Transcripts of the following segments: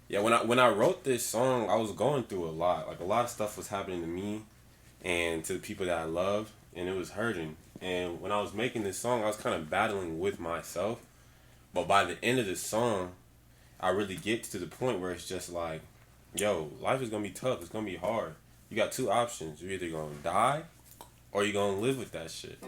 Yeah, when I wrote this song, I was going through a lot. Like a lot of stuff was happening to me and to the people that I love, and it was hurting. And when I was making this song, I was kind of battling with myself. But by the end of the song, I really get to the point where it's just like, yo, life is gonna be tough. It's gonna be hard. You got two options. You're either gonna die or you're gonna live with that shit.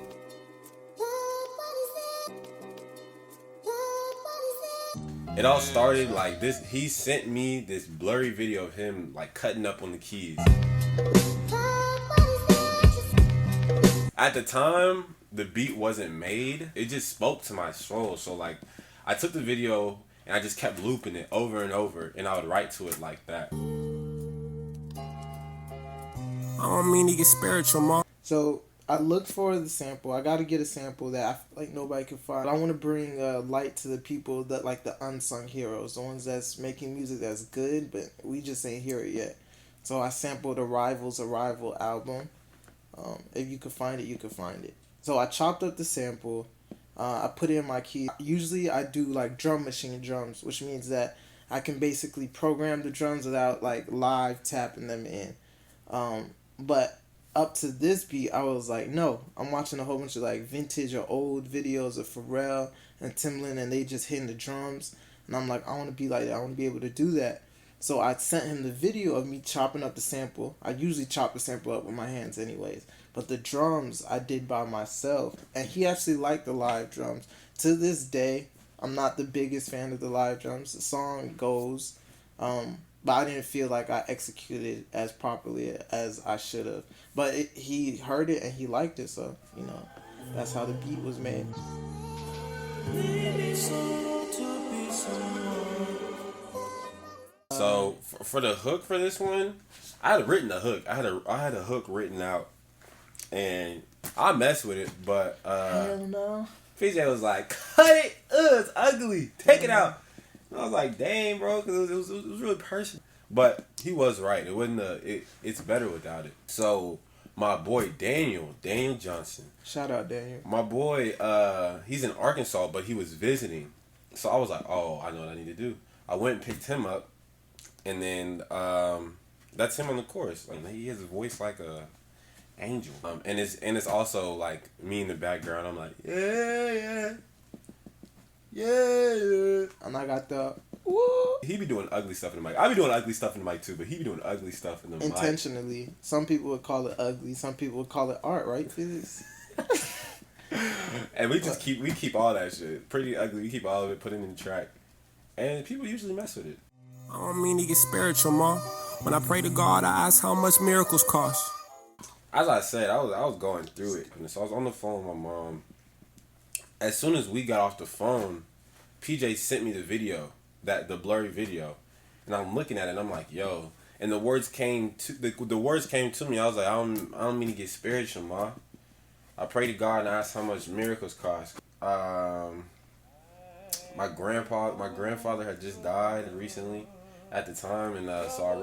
It all started like this. He sent me this blurry video of him like cutting up on the keys. At the time, the beat wasn't made. It just spoke to my soul. So like, I took the video and I just kept looping it over and over, and I would write to it like that. I don't mean to get spiritual, mom. So I looked for the sample. I got to get a sample that I feel like nobody can find. I want to bring light to the people that like the unsung heroes, the ones that's making music that's good, but we just ain't hear it yet. So I sampled Arrival's Arrival album. If you could find it, you could find it. So I chopped up the sample. I put it in my key. Usually I do like drum machine drums, which means that I can basically program the drums without like live tapping them in. But up to this beat, I was like, no, I'm watching a whole bunch of like vintage or old videos of Pharrell and Timbaland, and they just hitting the drums, and I'm like, I want to be like that. I want to be able to do that. So I sent him the video of me chopping up the sample. I usually chop the sample up with my hands anyways. But the drums I did by myself. And he actually liked the live drums. To this day, I'm not the biggest fan of the live drums. The song goes. But I didn't feel like I executed as properly as I should have. But he heard it and he liked it. So, that's how the beat was made. So for the hook for this one, I had written a hook. I had a hook written out, and I messed with it, but Hell no. PJ was like, "Cut it, it's ugly. Take it out." And I was like, "Dang, bro," because it was really personal. But he was right. It wasn't it's better without it. So my boy Daniel Johnson. Shout out Daniel. My boy, he's in Arkansas, but he was visiting. So I was like, oh, I know what I need to do. I went and picked him up, and then that's him on the chorus. Like he has a voice like a angel. And it's also like me in the background. I'm like, yeah, yeah. And I got the woo. He be doing ugly stuff in the mic. I be doing ugly stuff in the mic too, but he be doing ugly stuff in the mic. Intentionally. Some people would call it ugly. Some people would call it art, right, Physics? And we keep all that shit pretty ugly. We keep all of it, put it in the track, and people usually mess with it. I don't mean to get spiritual, mom. When I pray to God, I ask how much miracles cost. As I said, I was going through it, and so I was on the phone with my mom. As soon as we got off the phone, PJ sent me the video, the blurry video, and I'm looking at it, and I'm like, yo. And the words came to me. I was like, I don't mean to get spiritual, ma. I pray to God and ask how much miracles cost. My grandfather had just died recently at the time, and so I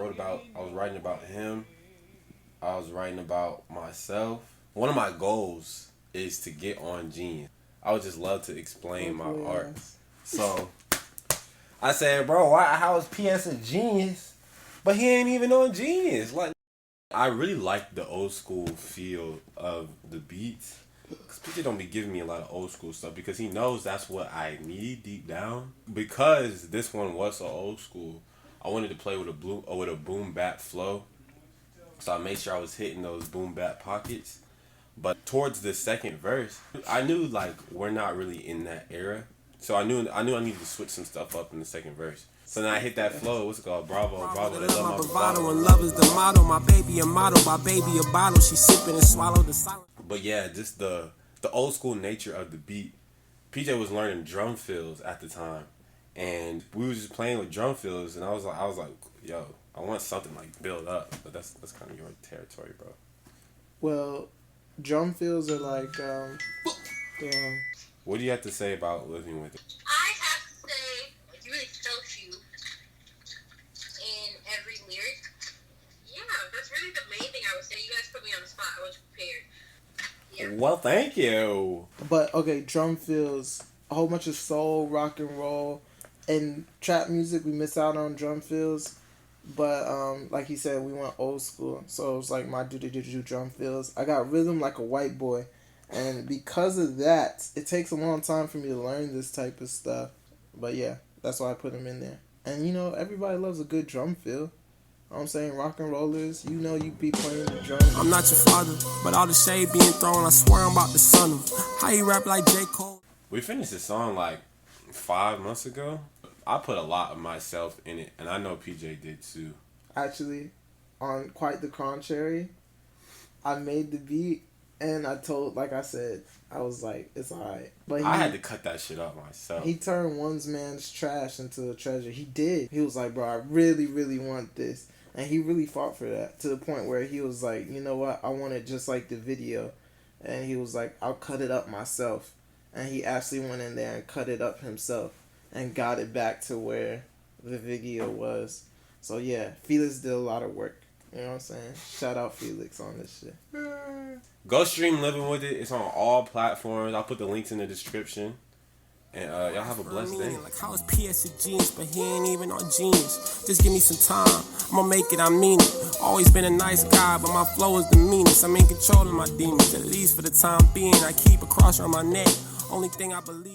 was writing about him. I was writing about myself. One of my goals is to get on Genius. I would just love to explain my art. So I said, bro, how is PS a genius? But he ain't even on Genius. Like, I really like the old school feel of the beats. Cause PJ don't be giving me a lot of old school stuff because he knows that's what I need deep down. Because this one was so old school, I wanted to play with a boom bap flow. So I made sure I was hitting those boom bap pockets. But towards the second verse, I knew like we're not really in that era. So I knew I needed to switch some stuff up in the second verse. So then I hit that flow. What's it called? Bravo, bravo. They love my bravado. And love is the motto. My baby a model. My baby a bottle. She sipping and swallow the silence. But yeah, just the old school nature of the beat. PJ was learning drum fills at the time, and we was just playing with drum fills. And I was like, yo, I want something like build up. But that's kind of your territory, bro. Well, drum fills are like damn. What do you have to say about living with it? I have to say, like, you really felt you in every lyric. Yeah, that's really the main thing I would say. You guys put me on the spot. I was prepared. Yeah. Well, thank you. But okay, drum fills, a whole bunch of soul, rock and roll, in trap music we miss out on drum fills, but like he said, we went old school, so it was like my do drum fills. I got rhythm like a white boy, and because of that, it takes a long time for me to learn this type of stuff. But yeah, that's why I put them in there. And you know, everybody loves a good drum fill. You know what I'm saying, rock and rollers, you know you be playing the drums. I'm not your father, but all the shade being thrown, I swear I'm about to son him. How you rap like J. Cole? We finished the song like 5 months ago. I put a lot of myself in it, and I know PJ did too. Actually, on quite the contrary, I made the beat, and I told, like I said, I was like, it's alright. But I had to cut that shit up myself. He turned one man's trash into a treasure. He did. He was like, bro, I really, really want this. And he really fought for that, to the point where he was like, you know what, I want it just like the video. And he was like, I'll cut it up myself. And he actually went in there and cut it up himself and got it back to where the video was. So yeah, Felix did a lot of work. You know what I'm saying? Shout out Felix on this shit. Go stream Living With It. It's on all platforms. I'll put the links in the description. And y'all have a blessed day. Like how is PS a genius, but he ain't even on genius. Just give me some time, I'ma make it, I mean it. Always been a nice guy, but my flow is the meanest. I'm in control of my demons, at least for the time being. I keep a cross around my neck, only thing I believe.